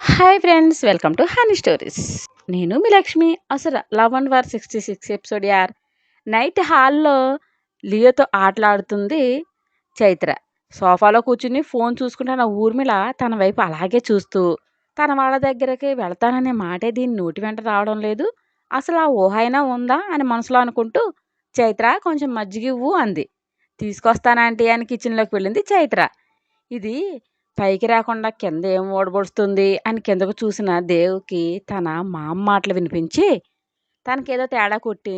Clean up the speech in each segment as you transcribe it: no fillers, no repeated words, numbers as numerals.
Hi friends, welcome to honey stories. నేను మీ లక్ష్మి. అసలు love and war 66 episode యార్. Night హాల్లో లియోతో ఆటలాడుతుంది చైత్ర. సోఫాలో కూర్చుని ఫోన్ చూసుకుంటున్న ఊర్మిళ తన వైపు అలాగే చూస్తూ, తన వాళ్ళ దగ్గరికి వెళ్తాననే మాటే దీని నోటి వెంట రావడం లేదు. అసలు ఆ ఊహ అయినా ఉందా అని మనసులో అనుకుంటూ, చైత్ర కొంచెం మజ్జిగివ్వు అంది. తీసుకొస్తానంటీ అని కిచెన్లోకి వెళ్ళింది చైత్ర. ఇది పైకి రాకుండా కింద ఏం ఓడబడుస్తుంది అని కిందకు చూసిన దేవుకి తన మామ మాటలు వినిపించి తనకేదో తేడా కొట్టి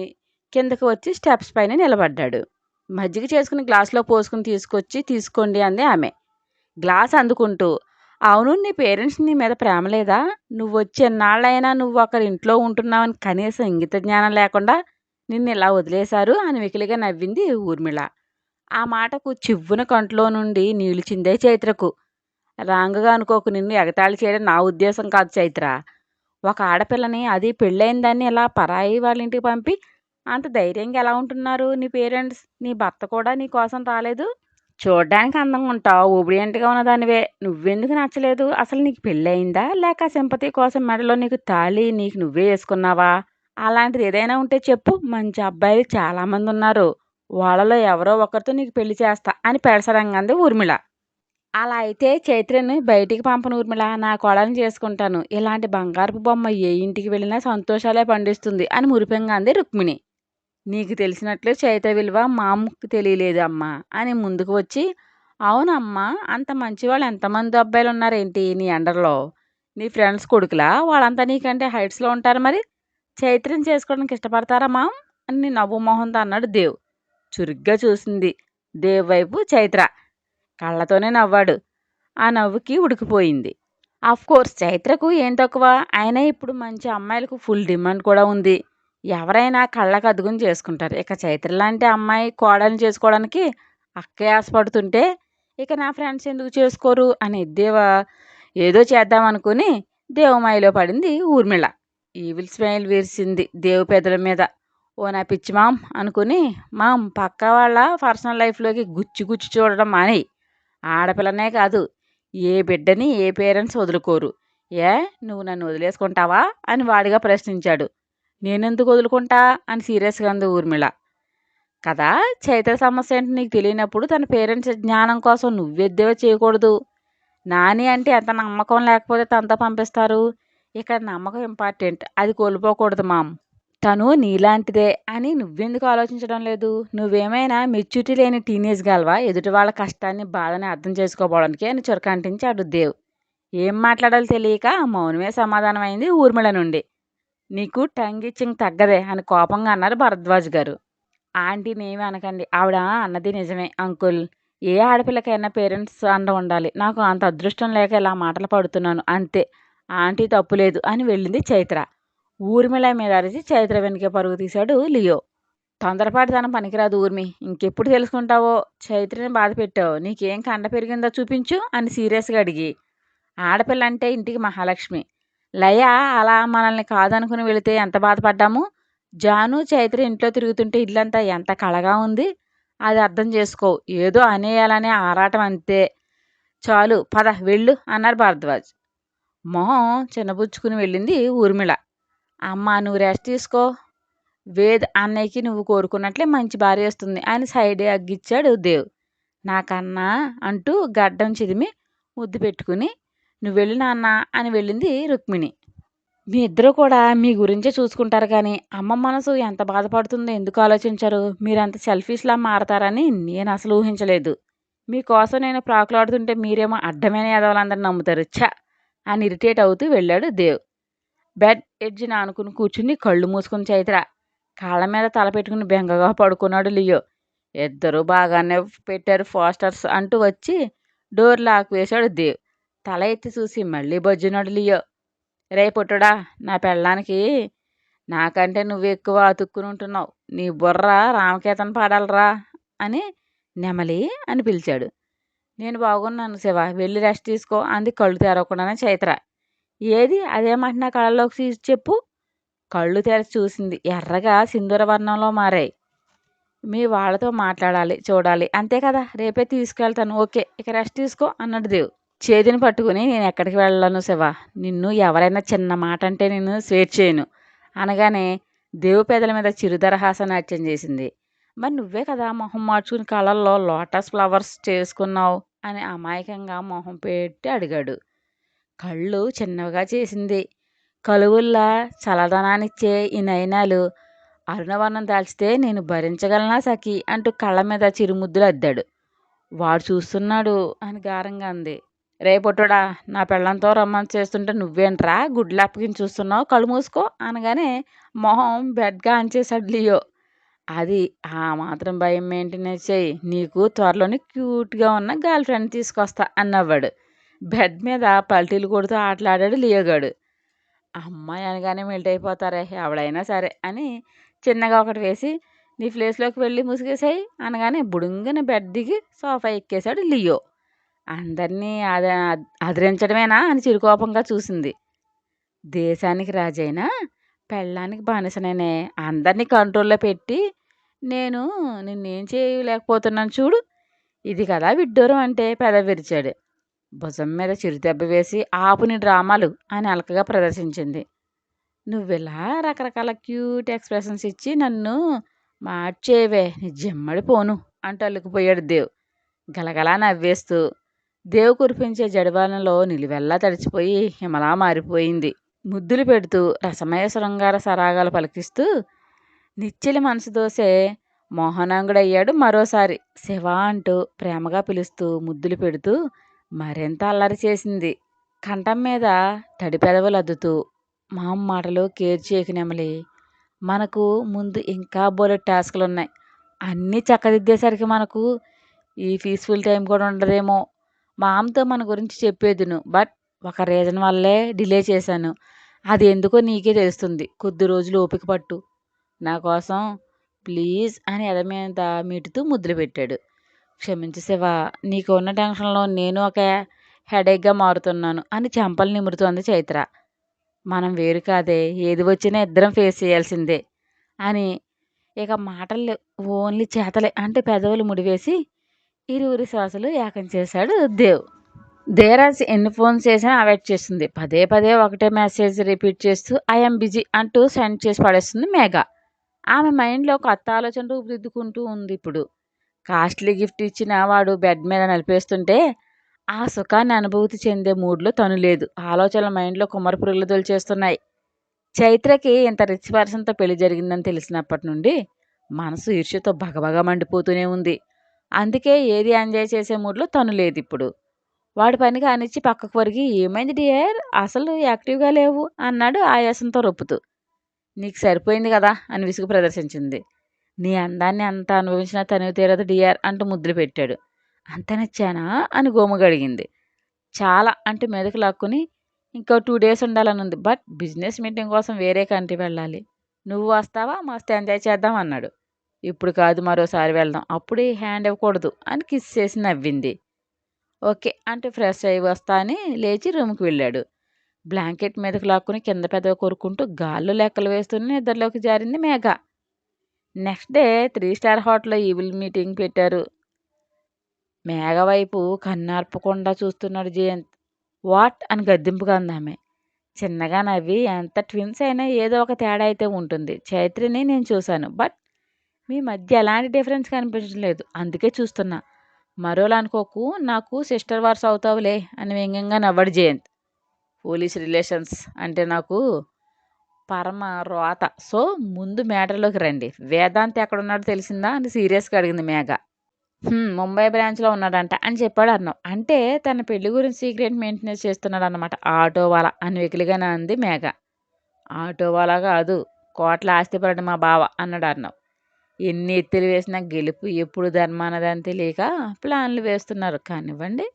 కిందకు వచ్చి స్టెప్స్ పైన నిలబడ్డాడు. మజ్జిగ చేసుకుని గ్లాసులో పోసుకుని తీసుకొచ్చి తీసుకోండి అంది ఆమె. గ్లాస్ అందుకుంటూ, అవును, నీ పేరెంట్స్ నీ మీద ప్రేమ లేదా? నువ్వు వచ్చి ఎన్నాళ్ళైనా నువ్వు ఒకరి ఇంట్లో ఉంటున్నావని కనీసం ఇంగిత జ్ఞానం లేకుండా నిన్ను ఇలా వదిలేశారు అని వెకిలిగా నవ్వింది ఊర్మిళ. ఆ మాటకు చివ్వున కంట్లో నుండి నీళ్లు చిందే చైత్రకు. రాంగగా అనుకోకు, నిన్ను ఎగతాళి చేయడం నా ఉద్దేశం కాదు చైత్ర. ఒక ఆడపిల్లని, అది పెళ్ళైన దాన్ని ఇలా పరాయి వాళ్ళ ఇంటికి పంపి అంత ధైర్యంగా ఎలా ఉంటున్నారు నీ పేరెంట్స్? నీ భర్త కూడా నీ కోసం రాలేదు. చూడ్డానికి అందంగా ఉంటావు, ఒబిడియంట్గా ఉన్నదానివే. నువ్వెందుకు నచ్చలేదు? అసలు నీకు పెళ్ళయిందా, లేక సింపతి కోసం మెడలో నీకు తాళి నీకు నువ్వే వేసుకున్నావా? అలాంటిది ఏదైనా ఉంటే చెప్పు. మంచి అబ్బాయిలు చాలామంది ఉన్నారు, వాళ్ళలో ఎవరో ఒకరితో నీకు పెళ్లి చేస్తా అని పెడసరంగా అంది ఊర్మిళ. అలా అయితే చైత్రని బయటికి పంపను ఊర్మిళ, నా కోడల్ని చేసుకుంటాను. ఇలాంటి బంగారపు బొమ్మ ఏ ఇంటికి వెళ్ళినా సంతోషాలే పండిస్తుంది అని మురిపెంగా అంది రుక్మిణి. నీకు తెలిసినట్లు చైత్ర విలువ మా అమ్మకు తెలియలేదు అమ్మా అని ముందుకు వచ్చి, అవునమ్మా, అంత మంచివాళ్ళు ఎంతమంది అబ్బాయిలు ఉన్నారేంటి నీ అండర్లో? నీ ఫ్రెండ్స్ కొడుకులా వాళ్ళంతా నీకంటే హైట్స్లో ఉంటారు, మరి చైత్రని చేసుకోవడానికి ఇష్టపడతారా మామ్ అని నవ్వు మొహంతో అన్నాడు దేవ్. చురుగ్గా చూసింది దేవ్ వైపు చైత్ర. కళ్ళతోనే నవ్వాడు. ఆ నవ్వుకి ఉడికిపోయింది. కోర్స్ చైత్రకు ఏం తక్కువ? అయినా ఇప్పుడు మంచి అమ్మాయిలకు ఫుల్ డిమాండ్ కూడా ఉంది. ఎవరైనా కళ్ళకు అద్దుకుని చేసుకుంటారు. ఇక చైత్ర లాంటి అమ్మాయి కోడల్ని చేసుకోవడానికి అక్కే ఆశపడుతుంటే ఇక నా ఫ్రెండ్స్ ఎందుకు చేసుకోరు అని ఏదో చేద్దామనుకుని దేవుమాయలో పడింది ఊర్మిళ. ఈవిల్ స్మైల్ విరిసింది దేవు పెదల మీద. ఓ నా పిచ్చి మామ్ అనుకుని, మామ్, పక్క వాళ్ళ పర్సనల్ లైఫ్లోకి గుచ్చి గుచ్చి చూడడం మానేయి. ఆడపిల్లనే కాదు, ఏ బిడ్డని ఏ పేరెంట్స్ వదులుకోరు. ఏ, నువ్వు నన్ను వదిలేసుకుంటావా అని వాడిగా ప్రశ్నించాడు. నేనెందుకు వదులుకుంటా అని సీరియస్గా అంది ఊర్మిళ. కదా, చైత్ర సమస్య ఏంటి నీకు తెలియనప్పుడు తన పేరెంట్స్ జ్ఞానం కోసం నువ్వెద్దేవా చేయకూడదు. నాని అంటే ఎంత నమ్మకం లేకపోతే తనతో పంపిస్తారు? ఇక్కడ నమ్మకం ఇంపార్టెంట్, అది కోల్పోకూడదు మామ్. తను నీలాంటిదే అని నువ్వెందుకు ఆలోచించడం లేదు? నువ్వేమైనా మెచ్యూరిటీ లేని టీనేజ్ గలవా ఎదుటి వాళ్ళ కష్టాన్ని బాధని అర్థం చేసుకోవడానికి అని చురకంటించాడు దేవ్. ఏం మాట్లాడాలో తెలియక మౌనమే సమాధానం అయింది ఊర్మిళ నుండి. నీకు టంగ్ ఇచ్చింగ్ తగ్గదే అని కోపంగా అన్నారు భరద్వాజ్ గారు. ఆంటీని ఏమీ అనకండి, ఆవిడ అన్నది నిజమే అంకుల్. ఏ ఆడపిల్లకైనా పేరెంట్స్ అండ ఉండాలి. నాకు అంత అదృష్టం లేక ఇలా మాటలు పడుతున్నాను అంతే. ఆంటీ తప్పులేదు అని వెళ్ళింది చైత్ర. ఊర్మిళ మీద అరిచి చైత్ర వెనుక పరుగు తీశాడు లియో. తొందరపాటు తన పనికిరాదు ఊర్మి, ఇంకెప్పుడు తెలుసుకుంటావో? చైత్రని బాధ పెట్టావు, నీకేం కండ పెరిగిందో చూపించు అని సీరియస్గా అడిగి, ఆడపిల్ల అంటే ఇంటికి మహాలక్ష్మి. లయ అలా మనల్ని కాదనుకుని వెళితే ఎంత బాధపడ్డాము? జాను చైత్ర ఇంట్లో తిరుగుతుంటే ఇల్లంతా ఎంత కళగా ఉంది. అది అర్థం చేసుకోవు, ఏదో అనేయాలనే ఆరాటం అంతే. చాలు పద వెళ్ళు అన్నారు భరద్వాజ్. మొహం చిన్నబుచ్చుకుని వెళ్ళింది ఊర్మిళ. అమ్మ, నువ్వు రెస్ట్ తీసుకో. వేద్ అన్నయ్యకి నువ్వు కోరుకున్నట్లే మంచి భార్య వస్తుంది అని సైడ్ అగ్గిచ్చాడు దేవ్. నాకన్నా అంటూ గడ్డం చిదిమి ముద్దు పెట్టుకుని, నువ్వు వెళ్ళు నాన్న అని వెళ్ళింది రుక్మిణి. మీ ఇద్దరు కూడా మీ గురించే చూసుకుంటారు, కానీ అమ్మ మనసు ఎంత బాధపడుతుందో ఎందుకు ఆలోచించరు? మీరంత సెల్ఫిష్లా మారతారని నేను అసలు ఊహించలేదు. మీకోసం నేను ప్రాకులాడుతుంటే మీరేమో అడ్డమైన ఎదవలందరూ నమ్ముతారు. ఛ అని ఇరిటేట్ అవుతూ వెళ్ళాడు దేవ్. బెడ్ ఎడ్జిన ఆనుకుని కూర్చుని కళ్ళు మూసుకుని చైత్ర. కాళ్ళ మీద తల పెట్టుకుని బెంగగా పడుకున్నాడు లియో. ఇద్దరూ బాగానే పెట్టారు పోస్టర్స్ అంటూ వచ్చి డోర్ లాక్ వేశాడు దేవ్. తల ఎత్తి చూసి మళ్ళీ బొజ్జున్నాడు లియో. రే పుట్టుడా, నా పెళ్ళానికి నాకంటే నువ్వు ఎక్కువ అతుక్కుని ఉంటున్నావు. నీ బుర్ర రామకేతన్ పాడాలరా అని నెమలి అని పిలిచాడు. నేను బాగున్నాను శివ, వెళ్ళి రెస్ట్ తీసుకో అంది కళ్ళు తెరవకుండానే చైత్ర. ఏది అదేమంటున్నా కళ్ళలోకి తీసి చెప్పు. కళ్ళు తెరచి చూసింది. ఎర్రగా సింధూర వర్ణంలో మారాయి. మీ వాళ్ళతో మాట్లాడాలి, చూడాలి, అంతే కదా. రేపే తీసుకెళ్తాను. ఓకే, ఇక రెస్ట్ తీసుకో అన్నాడు దేవ్. చేతిని పట్టుకుని నేను ఎక్కడికి వెళ్ళను శివ. నిన్ను ఎవరైనా చిన్న మాట అంటే నేను స్వేచ్ఛేయను అనగానే దేవు పెదల మీద చిరుదరహాస నాట్యం చేసింది. మరి నువ్వే కదా మొహం మార్చుకుని కళ్ళల్లో లోటస్ ఫ్లవర్స్ చేసుకున్నావు అని అమాయకంగా మొహం పెట్టి అడిగాడు. కళ్ళు చిన్నవిగా చేసింది. కలువుల్లా చల్లదనాన్నిచ్చే ఈ నయనాలు అరుణవర్ణం దాల్చితే నేను భరించగలనా సఖీ అంటూ కళ్ళ మీద చిరుముద్దులు అద్దాడు. వాడు చూస్తున్నాడు అని గారంగా అంది. రే పొట్టుడా, నా పెళ్ళంతో రొమాన్స్ చేస్తుంటే నువ్వేంట్రా గుడ్లు అప్పగించి చూస్తున్నావు, కళ్ళు మూసుకో అనగానే మొహం బెడ్గా అంచేశాడు లియో. అది ఆ మాత్రం భయం మెయింటైన్ చేయి, నీకు త్వరలోనే క్యూట్గా ఉన్న గర్ల్ ఫ్రెండ్ తీసుకొస్తా అన్నవాడు. బెడ్ మీద పల్టీలు కొడుతూ ఆటలాడాడు లియోగాడు. అమ్మాయి అనగానే మెల్ట్ అయిపోతారే ఎవడైనా సరే అని చిన్నగా ఒకటి వేసి నీ ప్లేస్లోకి వెళ్ళి ముసుగేసాయి అనగానే బుడుంగిన బెడ్ దిగి సోఫా ఎక్కేశాడు లియో. అందరినీ అదిరించడమేనా అని చిరుకోపంగా చూసింది. దేశానికి రాజైనా పెళ్ళానికి బానిసనేనే అందరినీ కంట్రోల్లో పెట్టి నేను నిన్నేం చేయలేకపోతున్నాను చూడు. ఇది కదా విడ్డూరం అంటే పెదవి విరిచాడు. భుజం మీద చిరుదెబ్బ వేసి ఆపు నీ డ్రామాలు అని అలకగా ప్రదర్శించింది. నువ్విలా రకరకాల క్యూట్ ఎక్స్ప్రెషన్స్ ఇచ్చి నన్ను మార్చేవే నీ జమ్మడిపోను అంటూ అల్లుకుపోయాడు దేవ్ గలగలా నవ్వేస్తూ. దేవు కురిపించే జడివానంలో నిలువెల్లా తడిచిపోయి హిమలా మారిపోయింది. ముద్దులు పెడుతూ రసమయ శృంగార సరాగాలు పలికిస్తూ నిచ్చిలి మనసు దోసే మోహనాంగుడయ్యాడు మరోసారి. శివ అంటూ ప్రేమగా పిలుస్తూ ముద్దులు పెడుతూ మరింత అల్లరి చేసింది. కంఠం మీద తడి పెదవులు అద్దుతూ మామ మాటలు కేర్ చేయకు నెమలి, మనకు ముందు ఇంకా బోలెడ్ టాస్కులున్నాయి. అన్నీ చక్కదిద్దేసరికి మనకు ఈ పీస్ఫుల్ టైం కూడా ఉండదేమో. మామతో మన గురించి చెప్పేదును, బట్ ఒక రీజన్ వల్లే డిలే చేశాను. అది ఎందుకో నీకే తెలుస్తుంది. కొద్ది రోజులు ఓపిక పట్టు నా కోసం ప్లీజ్ అని ఎద మీద మీటుతూ ముద్దులు పెట్టాడు. క్షమించు శివ, నీకు ఉన్న టెన్షన్లో నేను ఒక హెడేక్గా మారుతున్నాను అని చెంపలు నిమురుతోంది చైత్ర. మనం వేరు కాదే, ఏది వచ్చినా ఇద్దరం ఫేస్ చేయాల్సిందే అని ఇక మాటలు ఓన్లీ చేతలే అంటే పెదవులు ముడివేసి ఇరువురి శ్వాసలు ఏకం చేశాడు దేవ్. దేరాజ్ ఎన్ని ఫోన్స్ చేసినా అవాయిడ్ చేస్తుంది. పదే పదే ఒకటే మెసేజ్ రిపీట్ చేస్తూ ఐఎమ్ బిజీ అంటూ సెండ్ చేసి పడేస్తుంది మేఘ. ఆమె మైండ్లో కొత్త ఆలోచన రూపుదిద్దుకుంటూ ఉంది ఇప్పుడు. కాస్ట్లీ గిఫ్ట్ ఇచ్చిన వాడు బెడ్ మీద నలిపేస్తుంటే ఆ సుఖాన్ని అనుభూతి చెందే మూడ్లో తను లేదు. ఆలోచనల మైండ్లో కుమ్మరి పురుగులు తొలిచేస్తున్నాయి. చైత్రకి ఇంత రిచ్ పర్సన్తో పెళ్లి జరిగిందని తెలిసినప్పటి నుండి మనసు ఈర్ష్యతో భగభగా మండిపోతూనే ఉంది. అందుకే ఏది ఎంజాయ్ చేసే మూడ్లో తను లేదు ఇప్పుడు. వాడి పని కానిచ్చి పక్కకు వరిగి ఏమైంది డియర్, అసలు యాక్టివ్గా లేవు అన్నాడు ఆయాసంతో రొప్పుతూ. నీకు సరిపోయింది కదా అని విసుగు ప్రదర్శించింది. నీ అందాన్ని అంత అనుభవించినా తనివి తీరదు డియర్ అంటూ ముద్దులు పెట్టాడు. అంత నచ్చానా అని గోముగడిగింది. చాలా అంటే మీదకి లాక్కుని ఇంకో 2 days ఉండాలని ఉంది, బట్ బిజినెస్ మీటింగ్ కోసం వేరే కంట్రీ వెళ్ళాలి. నువ్వు వస్తావా, మస్తు ఎంజాయ్ చేద్దాం అన్నాడు. ఇప్పుడు కాదు మరోసారి వెళ్దాం, అప్పుడే హ్యాండ్ ఇవ్వకూడదు అని కిస్ చేసి నవ్వింది. ఓకే అంటూ ఫ్రెష్ అయ్యి వస్తా అని లేచి రూమ్కి వెళ్ళాడు. బ్లాంకెట్ మీదకి లాక్కుని కింద పెదవి కొరుకుంటూ గాల్లో లెక్కలు వేస్తూనే నిద్రలోకి జారింది మేఘ. నెక్స్ట్ డే 3 star హోటల్లో ఈవిల్ మీటింగ్ పెట్టారు. మేఘ వైపు కన్నార్పకుండా చూస్తున్నాడు జయంత్. వాట్ అని గద్దింపుగా అందామె. చిన్నగా నవ్వి ఎంత ట్విన్స్ అయినా ఏదో ఒక తేడా అయితే ఉంటుంది. చైత్రిని నేను చూశాను, బట్ మీ మధ్య ఎలాంటి డిఫరెన్స్ కనిపించలేదు, అందుకే చూస్తున్నా. మరోలా అనుకోకు, నాకు సిస్టర్ వార్స్ అవుతావులే అని వ్యంగ్యంగా నవ్వాడు జయంత్. పోలీస్ రిలేషన్స్ అంటే నాకు పరమ రోత. సో ముందు మ్యాటర్లోకి రండి. వేదాంత్ ఎక్కడున్నాడో తెలిసిందా అని సీరియస్గా అడిగింది మేఘ. ముంబై బ్రాంచ్లో ఉన్నాడంట అని చెప్పాడు అర్ణవ్. అంటే తన పెళ్లి గురించి సీక్రెట్ మెయింటెనెన్స్ చేస్తున్నాడు అన్నమాట. ఆటోవాలా అని వెకిలిగానే అంది మేఘ. ఆటోవాలా కాదు, కోట్ల ఆస్తిపరుడు మా బావ అన్నాడు అర్ణవ్. ఎన్ని ఎత్తులు వేసినా గెలుపు ఎప్పుడు ధర్మానదని తెలియక ప్లాన్లు వేస్తున్నారు. కానివ్వండి,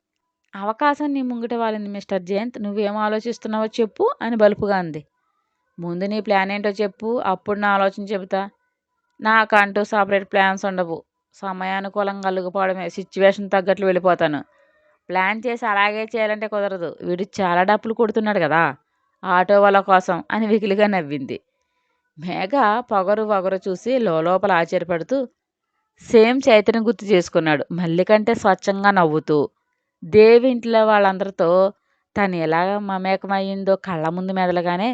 అవకాశం నీ ముంగిట వాలింది మిస్టర్ జయంత్. నువ్వేం ఆలోచిస్తున్నావో చెప్పు అని బలుపుగా అంది. ముందు నీ ప్లాన్ ఏంటో చెప్పు, అప్పుడు నా ఆలోచన చెబుతా. నాకంటూ సపరేట్ ప్లాన్స్ ఉండవు. సమయానుకూలంగా అల్లుకుపోవడమే. సిచ్యువేషన్ తగ్గట్లు వెళ్ళిపోతాను. ప్లాన్ చేసి అలాగే చేయాలంటే కుదరదు. వీడు చాలా డప్పులు కొడుతున్నాడు కదా ఆటో వాళ్ళ కోసం అని వెకిలిగా నవ్వింది. మేఘ పొగరు వగరు చూసి లోపల ఆశ్చర్యపడుతూ సేమ్ చైతన్యం గుర్తు చేసుకున్నాడు. మల్లికంటే స్వచ్ఛంగా నవ్వుతూ దేవి ఇంట్లో వాళ్ళందరితో తను ఎలా మమేకమయ్యిందో కళ్ళ ముందు మెదలగానే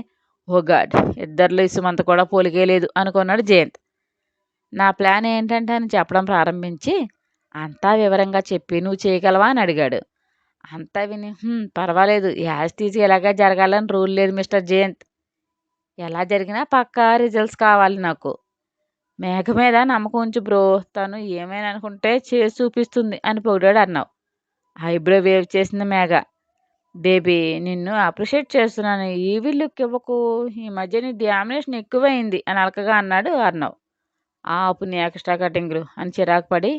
ఓ గాడ్ ఇద్దరిలో ఇసుమంత కూడా పోలికే లేదు అనుకున్నాడు జయంత్. నా ప్లాన్ ఏంటంటే అని చెప్పడం ప్రారంభించి అంతా వివరంగా చెప్పి నువ్వు చేయగలవా అని అడిగాడు. అంతా విని పర్వాలేదు యాజ్ టీజ్ ఎలాగా జరగాలని రూల్ లేదు మిస్టర్ జయంత్. ఎలా జరిగినా పక్కా రిజల్ట్స్ కావాలి నాకు. మేఘ మీద నమ్మకం ఉంచు బ్రో, తను ఏమైనా అనుకుంటే చేసి చూపిస్తుంది అని పొగిడాడు అన్నావు. ఐబ్రో వేవ్ చేసింది మేఘ. బేబీ నిన్ను అప్రిషియేట్ చేస్తున్నాను, ఈవిల్ లుక్ ఇవ్వకు, ఈ మధ్య నీ డామినేషన్ ఎక్కువైంది అని అలకగా అన్నాడు అర్ణవ్. ఆపు నీ ఎక్స్ట్రా కటింగ్లు అని చిరాకు పడి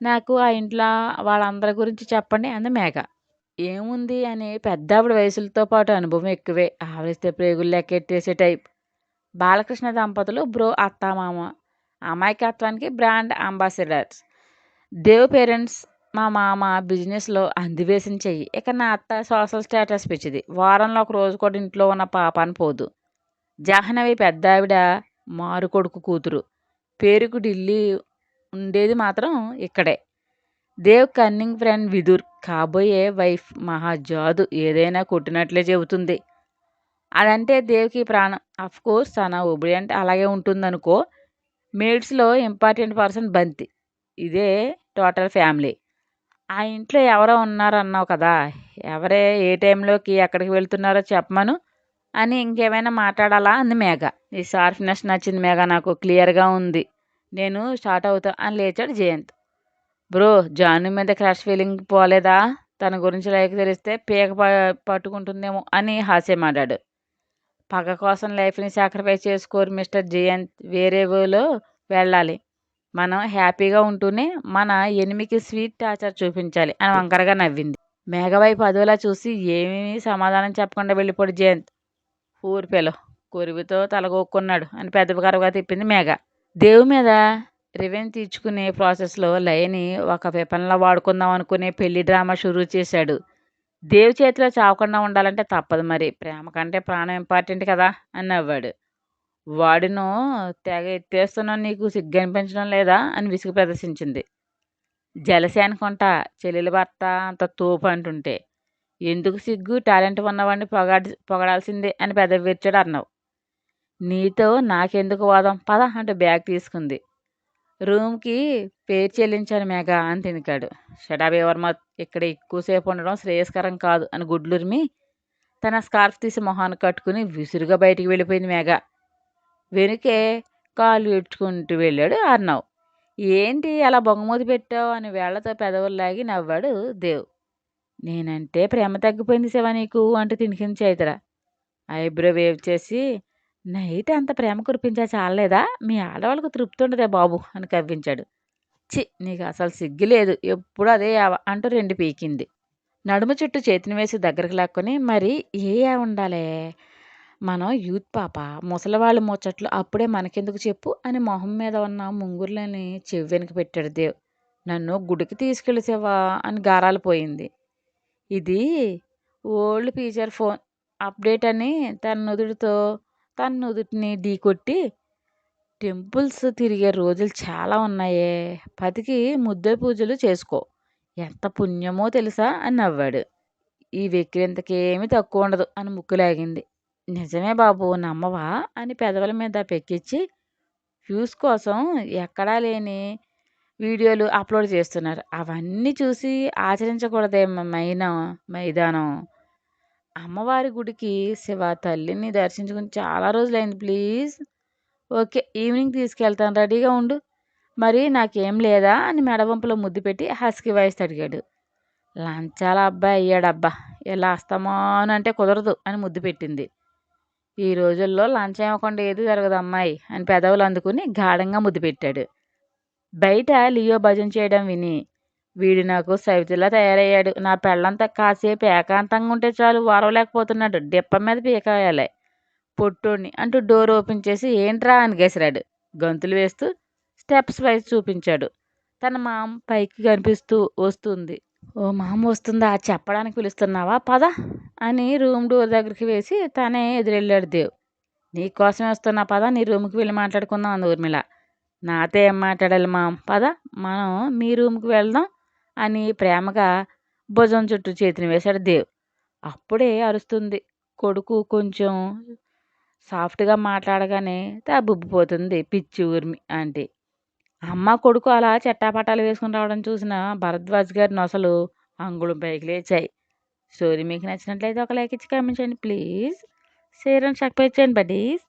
నాకు ఆ ఇంట్లో వాళ్ళందరి గురించి చెప్పండి అంది మేఘ. ఏముంది అని పెద్దావిడ వయసులతో పాటు అనుభవం ఎక్కువే, ఆవలిస్తే ప్రేగులు లెక్కెట్టేసే టైప్. బాలకృష్ణ దంపతులు బ్రో అత్తామామ, అమాయకత్వానికి బ్రాండ్ అంబాసిడర్స్. దేవ్ పేరెంట్స్ మా మామ బిజినెస్లో అందివేసిన చెయ్యి. ఇక నా అత్త సోషల్ స్టేటస్ పిచ్చిది, వారంలో ఒక రోజు కూడా ఇంట్లో ఉన్న పాపాన్ని పోదు. జాహ్నవి పెద్దావిడ మారు కొడుకు కూతురు, పేరుకు ఢిల్లీ, ఉండేది మాత్రం ఇక్కడే. దేవ్ కన్నింగ్ ఫ్రెండ్ విదుర్, కాబోయే వైఫ్ మహాజాదు, ఏదైనా కొట్టినట్లే చెబుతుంది. అదంటే దేవ్కి ప్రాణం. అఫ్ కోర్స్ తన ఒబిడియంట్ అలాగే ఉంటుందనుకో. మేడ్స్లో ఇంపార్టెంట్ పర్సన్ బంతి. ఇదే టోటల్ ఫ్యామిలీ. ఆ ఇంట్లో ఎవరో ఉన్నారన్నావు కదా, ఎవరే, ఏ టైంలోకి ఎక్కడికి వెళ్తున్నారో చెప్పమను అని ఇంకేమైనా మాట్లాడాలా అంది మేఘ. ఈ షార్ప్నెస్ నచ్చింది మేఘ, నాకు క్లియర్గా ఉంది, నేను స్టార్ట్ అవుతా అని లేచాడు జయంత్. బ్రో జాను మీద క్రష్ ఫీలింగ్ పోలేదా, తన గురించి లైక్ తెలిస్తే పీక పట్టుకుంటుందేమో అని హాస్యమాడాడు. పగ కోసం లైఫ్ని సాక్రిఫైస్ చేసుకోరు మిస్టర్ జయంత్, వేరే వేలో వెళ్ళాలి. మనం హ్యాపీగా ఉంటూనే మన ఎనిమికి స్వీట్ టార్చర్ చూపించాలి అని వంకరగా నవ్వింది. మేఘ వైపు అదోలా చూసి ఏమీ సమాధానం చెప్పకుండా వెళ్ళిపోడు జయంత్. ఊరిపెలో కొరివితో తలగొక్కున్నాడు అని పెద్దగారుగా తిప్పింది మేఘ. దేవు మీద రివెంజ్ తీర్చుకునే ప్రాసెస్లో లయని ఒక వెపన్లా వాడుకుందాం అనుకునే పెళ్లి డ్రామా షురూ చేశాడు. దేవు చేతిలో చావకుండా ఉండాలంటే తప్పదు మరి, ప్రేమ కంటే ప్రాణం ఇంపార్టెంట్ కదా అని నవ్వాడు. వాడిను తెగ ఎత్తేస్తున్నా నీకు సిగ్గు అనిపించడం లేదా అని విసుగు ప్రదర్శించింది. జలసి అనుకుంటా, చెల్లెల భర్త అంత తోపు అంటుంటే. ఎందుకు సిగ్గు, టాలెంట్ ఉన్నవాడిని పొగడాల్సిందే అని పెదవి విరిచాడు అర్ణవ్. నీతో నాకెందుకు వాదం, పద అంటూ బ్యాగ్ తీసుకుంది. రూమ్కి పేరు చెల్లించాను మేఘ అని తినికాడు. షడాబే వర్మ, ఇక్కడ ఎక్కువసేపు ఉండడం శ్రేయస్కరం కాదు అని గుడ్లురిమి తన స్కార్ఫ్ తీసి మొహాన్ని కట్టుకుని విసురుగా బయటికి వెళ్ళిపోయింది మేఘ. వెనుకే కాళ్ళు ఇడ్చుకుంటూ వెళ్ళాడు అర్ణవ్. ఏంటి అలా బొంగమూతి పెట్టావు అని వేళ్లతో పెదవుల్లాగి నవ్వాడు దేవ్. నేనంటే ప్రేమ తగ్గిపోయింది శివ నీకు అంటూ తినికింది చైత్ర. ఐబ్రో వేవ్ చేసి నైట్ అంత ప్రేమ కురిపించా చాలలేదా, మీ ఆడవాళ్ళకు తృప్తి ఉండదే బాబు అని కవ్వించాడు. చి నీకు అసలు సిగ్గు లేదు, ఎప్పుడు అదే అంటూ రెండు పీకింది. నడుము చుట్టూ చేతిని వేసి దగ్గరకు లాక్కొని మరి ఏ ఉండాలే, మనం యూత్ పాప, ముసలివాళ్ళ ముచ్చట్లు అప్పుడే మనకెందుకు చెప్పు అని మొహం మీద ఉన్న ముంగుర్లని చెవి వెనుక పెట్టాడు దేవ్. నన్ను గుడికి తీసుకెళ్ళిసేవా అని గారాలు పోయింది. ఇది ఓల్డ్ ఫీచర్ ఫోన్ అప్డేట్ అని తన నుదుటిని ఢీ కొట్టి టెంపుల్స్ తిరిగే రోజులు చాలా ఉన్నాయే, పతికి ముద్ద పూజలు చేసుకో, ఎంత పుణ్యమో తెలుసా అని నవ్వాడు. ఈ వెక్కిరింతకేమీ తక్కువ ఉండదు అని ముక్కులాగింది. నిజమే బాబు నమ్మవా అని పెదవుల మీద పెక్కించి వ్యూస్ కోసం ఎక్కడా లేని వీడియోలు అప్లోడ్ చేస్తున్నారు. అవన్నీ చూసి ఆచరించకూడదే మైదానం. అమ్మవారి గుడికి శివ తల్లిని దర్శించుకుని చాలా రోజులైంది, ప్లీజ్. ఓకే ఈవినింగ్ తీసుకెళ్తాను, రెడీగా ఉండు. మరి నాకేం లేదా అని మెడవంపులో ముద్దు పెట్టి హస్కీ వాయిస్ అడిగాడు. లంచాల అబ్బాయి అయ్యాడబ్బా, ఎలా అస్తమానంటే కుదరదు అని ముద్దు పెట్టింది. ఈ రోజుల్లో లంచం ఇవ్వకుండా ఏది జరగదు అమ్మాయి అని పెదవులు అందుకుని గాఢంగా ముద్దు పెట్టాడు. బయట లియో భజన చేయడం విని వీడు నాకు సవితిలా తయారయ్యాడు, నా పెళ్ళంతా కాసేపు ఏకాంతంగా ఉంటే చాలు వారవలేకపోతున్నాడు, డిప్ప మీద పీకాయాలి పొట్టోడిని అంటూ డోర్ ఓపెన్ చేసి ఏంట్రా అని గసిరాడు. గంతులు వేస్తూ స్టెప్స్ వైజ్ చూపించాడు. తన మామ పైకి కనిపిస్తూ వస్తుంది. ఓ మామ వస్తుందా, చెప్పడానికి పిలుస్తున్నావా, పద అని రూమ్ డోర్ దగ్గరికి వేసి తనే ఎదురెళ్ళాడు దేవ్. నీకోసమే వస్తున్నా పద, నీ రూమ్కి వెళ్ళి మాట్లాడుకుందాం అంది ఊర్మిళ. నాతో ఏం మాట్లాడాలి మామ్, పద మనం మీ రూమ్కి వెళ్దాం అని ప్రేమగా భుజం చుట్టూ చేతిని వేశాడు దేవ్. అప్పుడే అరుస్తుంది. కొడుకు కొంచెం సాఫ్ట్‌గా మాట్లాడగానే తబ్బిబ్బిపోతుంది పిచ్చి ఊర్మి ఆంటీ. అమ్మ, కొడుకు అలా చెట్టాపట్టాలు వేసుకొని రావడం చూసిన భరద్వాజ్ గారి నొసలు అంగుళం పైకి లేచాయి. స్టోరీ మీకు నచ్చినట్లయితే ఒక లైక్ ఇచ్చి కామెంట్ చేయండి ప్లీజ్. షేర్ అండ్ సబ్స్క్రైబ్ చేయండి బడ్డీస్.